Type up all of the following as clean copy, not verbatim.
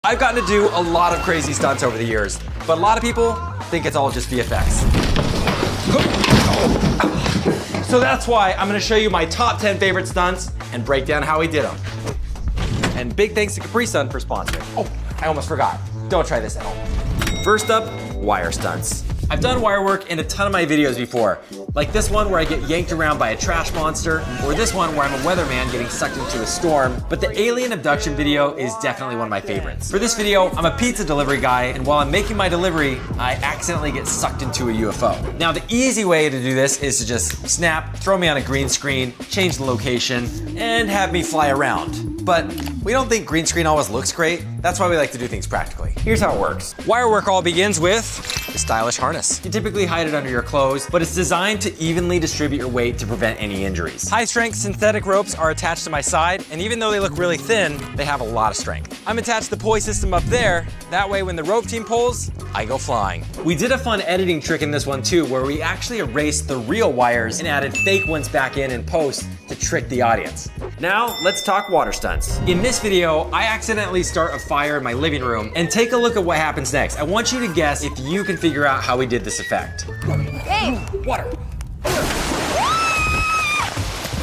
I've gotten to do a lot of crazy stunts over the years, but a lot of people think it's all just VFX. So that's why I'm gonna show you my top 10 favorite stunts and break down how we did them. And big thanks to Capri Sun for sponsoring. Oh, I almost forgot. Don't try this at home. First up, wire stunts. I've done wire work in a ton of my videos before, like this one where I get yanked around by a trash monster, or this one where I'm a weatherman getting sucked into a storm, but the alien abduction video is definitely one of my favorites. For this video, I'm a pizza delivery guy, and while I'm making my delivery, I accidentally get sucked into a UFO. Now, the easy way to do this is to just snap, throw me on a green screen, change the location, and have me fly around. But we don't think green screen always looks great. That's why we like to do things practically. Here's how it works. Wire work all begins with a stylish harness. You typically hide it under your clothes, but it's designed to evenly distribute your weight to prevent any injuries. High-strength synthetic ropes are attached to my side, and even though they look really thin, they have a lot of strength. I'm attached to the pulley system up there. That way, when the rope team pulls, I go flying. We did a fun editing trick in this one too, where we actually erased the real wires and added fake ones back in post to trick the audience. Now, let's talk water stunts. In this video, I accidentally start a fire in my living room, and take a look at what happens next. I want you to guess if you can figure out how we did this effect. Hey! Water.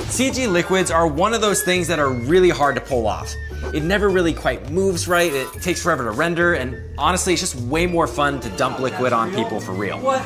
CG liquids are one of those things that are really hard to pull off. It never really quite moves right, it takes forever to render, and honestly, it's just way more fun to dump liquid on people for real. What?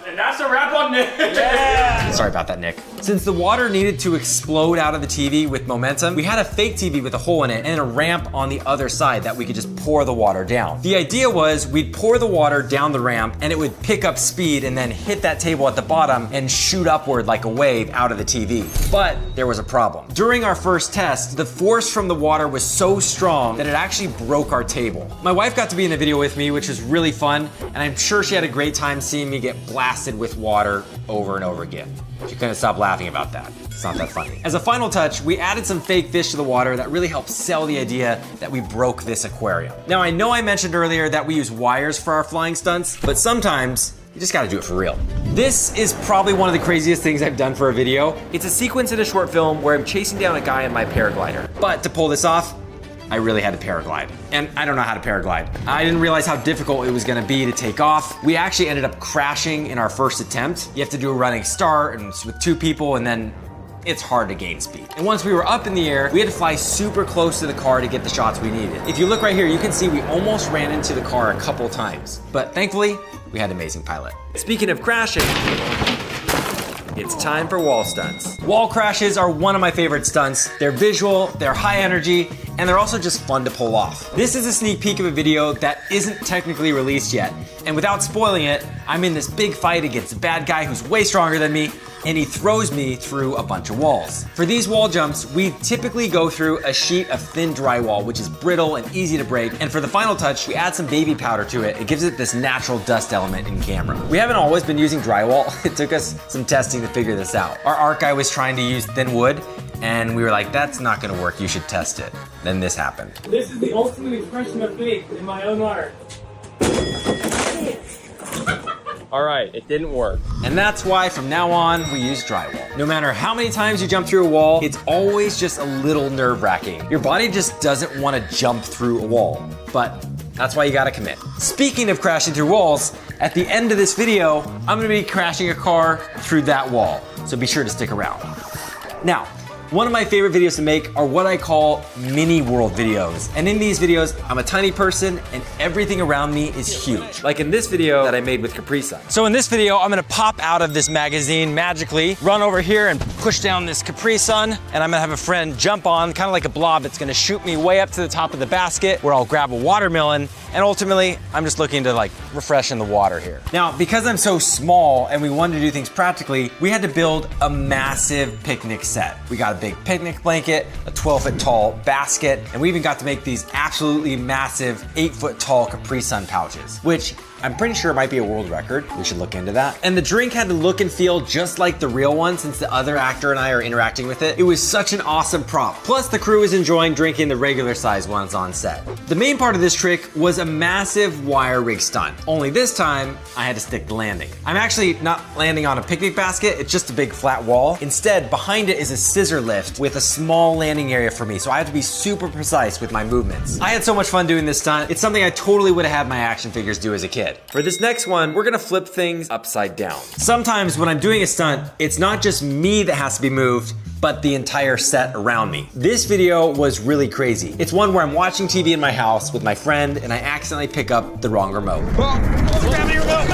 And that's a wrap on Nick. Yeah! Sorry about that, Nick. Since the water needed to explode out of the TV with momentum, we had a fake TV with a hole in it and a ramp on the other side that we could just pour the water down. The idea was we'd pour the water down the ramp and it would pick up speed and then hit that table at the bottom and shoot upward like a wave out of the TV. But there was a problem. During our first test, the force from the water was so strong that it actually broke our table. My wife got to be in the video with me, which was really fun, and I'm sure she had a great time seeing me get blasted with water over and over again. She couldn't stop laughing about that. It's not that funny. As a final touch, we added some fake fish to the water that really helped sell the idea that we broke this aquarium. Now, I know I mentioned earlier that we use wires for our flying stunts, but sometimes you just gotta do it for real. This is probably one of the craziest things I've done for a video. It's a sequence in a short film where I'm chasing down a guy in my paraglider. But to pull this off, I really had to paraglide. And I don't know how to paraglide. I didn't realize how difficult it was gonna be to take off. We actually ended up crashing in our first attempt. You have to do a running start and with 2 people, and then it's hard to gain speed. And once we were up in the air, we had to fly super close to the car to get the shots we needed. If you look right here, you can see we almost ran into the car a couple times. But thankfully, we had an amazing pilot. Speaking of crashing, it's time for wall stunts. Wall crashes are one of my favorite stunts. They're visual, they're high energy, and they're also just fun to pull off. This is a sneak peek of a video that isn't technically released yet. And without spoiling it, I'm in this big fight against a bad guy who's way stronger than me, and he throws me through a bunch of walls. For these wall jumps, we typically go through a sheet of thin drywall, which is brittle and easy to break. And for the final touch, we add some baby powder to it. It gives it this natural dust element in camera. We haven't always been using drywall. It took us some testing to figure this out. Our art guy was trying to use thin wood, and we were like, that's not gonna work, you should test it. Then this happened. This is the ultimate expression of faith in my own art. All right, it didn't work. And that's why from now on, we use drywall. No matter how many times you jump through a wall, it's always just a little nerve-wracking. Your body just doesn't want to jump through a wall, but that's why you gotta commit. Speaking of crashing through walls, at the end of this video, I'm gonna be crashing a car through that wall, so be sure to stick around. Now, one of my favorite videos to make are what I call mini world videos. And in these videos, I'm a tiny person and everything around me is huge. Like in this video that I made with Capri Sun. So in this video, I'm gonna pop out of this magazine magically, run over here and push down this Capri Sun, and I'm gonna have a friend jump on, kind of like a blob that's gonna shoot me way up to the top of the basket where I'll grab a watermelon, and ultimately, I'm just looking to like refresh in the water here. Now, because I'm so small and we wanted to do things practically, we had to build a massive picnic set. We got a big picnic blanket, a 12-foot tall basket, and we even got to make these absolutely massive 8-foot tall Capri Sun pouches, which I'm pretty sure it might be a world record. We should look into that. And the drink had to look and feel just like the real one since the other actor and I are interacting with it. It was such an awesome prop. Plus the crew was enjoying drinking the regular size ones on set. The main part of this trick was a massive wire rig stunt. Only this time, I had to stick the landing. I'm actually not landing on a picnic basket, it's just a big flat wall. Instead, behind it is a scissor lift lift with a small landing area for me, so I have to be super precise with my movements. I had so much fun doing this stunt. It's something I totally would have had my action figures do as a kid. For this next one, we're gonna flip things upside down. Sometimes when I'm doing a stunt, it's not just me that has to be moved, but the entire set around me. This video was really crazy. It's one where I'm watching TV in my house with my friend and I accidentally pick up the wrong remote. Gravity remote!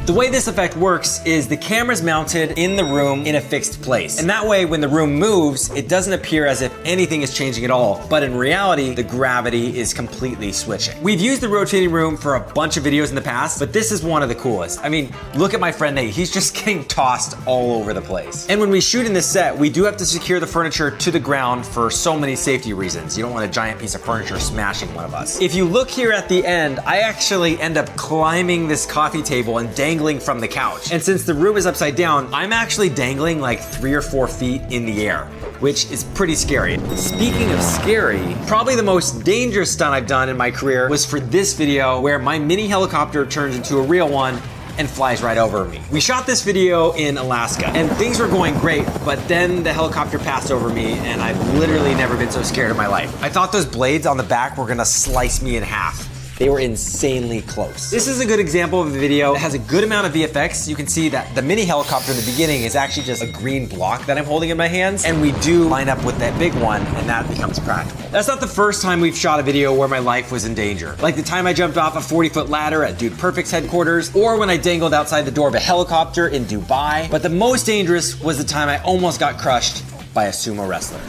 The way this effect works is the camera's mounted in the room in a fixed place. And that way, when the room moves, it doesn't appear as if anything is changing at all. But in reality, the gravity is completely switching. We've used the rotating room for a bunch of videos in the past, but this is one of the coolest. I mean, look at my friend Nate. He's just getting tossed all over the place. And when we shoot in this set, we do have to secure the furniture to the ground for so many safety reasons. You don't want a giant piece of furniture smashing one of us. If you look here at the end, I actually end up climbing this coffee table and dangling from the couch. And since the room is upside down, I'm actually dangling like 3 or 4 feet in the air, which is pretty scary. Speaking of scary, probably the most dangerous stunt I've done in my career was for this video where my mini helicopter turns into a real one and flies right over me. We shot this video in Alaska and things were going great, but then the helicopter passed over me and I've literally never been so scared in my life. I thought those blades on the back were gonna slice me in half. They were insanely close. This is a good example of a video that has a good amount of VFX. You can see that the mini helicopter in the beginning is actually just a green block that I'm holding in my hands, and we do line up with that big one, and that becomes practical. That's not the first time we've shot a video where my life was in danger. Like the time I jumped off a 40-foot ladder at Dude Perfect's headquarters, or when I dangled outside the door of a helicopter in Dubai. But the most dangerous was the time I almost got crushed by a sumo wrestler.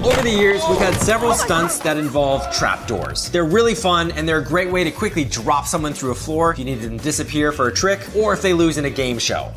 Over the years, we've had several stunts that involve trapdoors. They're really fun, and they're a great way to quickly drop someone through a floor if you need them to disappear for a trick, or if they lose in a game show.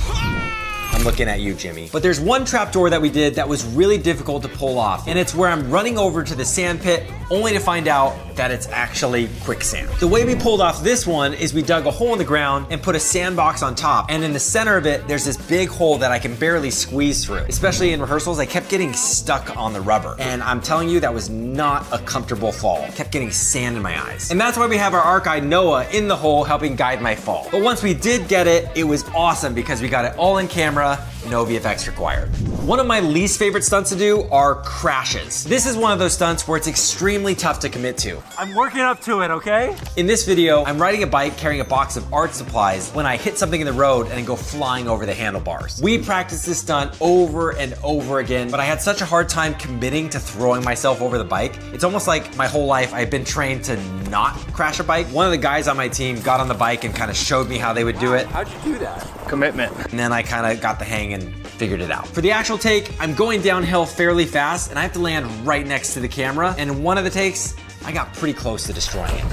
I'm looking at you, Jimmy. But there's one trapdoor that we did that was really difficult to pull off, and it's where I'm running over to the sand pit only to find out that it's actually quicksand. The way we pulled off this one is we dug a hole in the ground and put a sandbox on top, and in the center of it, there's this big hole that I can barely squeeze through. Especially in rehearsals, I kept getting stuck on the rubber, and I'm telling you, that was not a comfortable fall. I kept getting sand in my eyes. And that's why we have our art guide, Noah, in the hole helping guide my fall. But once we did get it, it was awesome because we got it all in camera, no VFX required. One of my least favorite stunts to do are crashes. This is one of those stunts where it's extremely tough to commit to. I'm working up to it, okay? In this video, I'm riding a bike carrying a box of art supplies when I hit something in the road and go flying over the handlebars. We practiced this stunt over and over again, but I had such a hard time committing to throwing myself over the bike. It's almost like my whole life I've been trained to not crash a bike. One of the guys on my team got on the bike and kind of showed me how they would do it. How'd you do that? Commitment. And then I kind of got the hang and figured it out. For the actual take, I'm going downhill fairly fast and I have to land right next to the camera. And in one of the takes, I got pretty close to destroying it.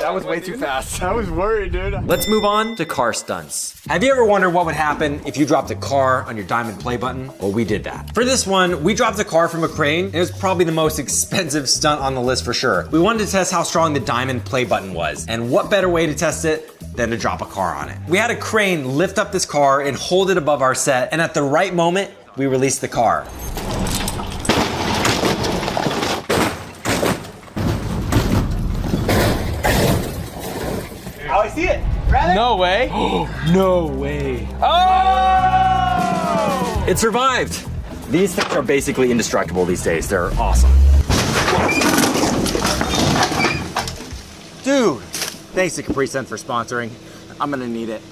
That was way too fast. I was worried, dude. Let's move on to car stunts. Have you ever wondered what would happen if you dropped a car on your diamond play button? Well, we did that. For this one, we dropped a car from a crane. It was probably the most expensive stunt on the list for sure. We wanted to test how strong the diamond play button was. And what better way to test it than to drop a car on it? We had a crane lift up this car and hold it above our set. And at the right moment, we released the car. Oh, I see it. Ready? No way. No way. Oh! It survived. These things are basically indestructible these days. They're awesome. Dude, thanks to Capri Sun for sponsoring. I'm gonna need it.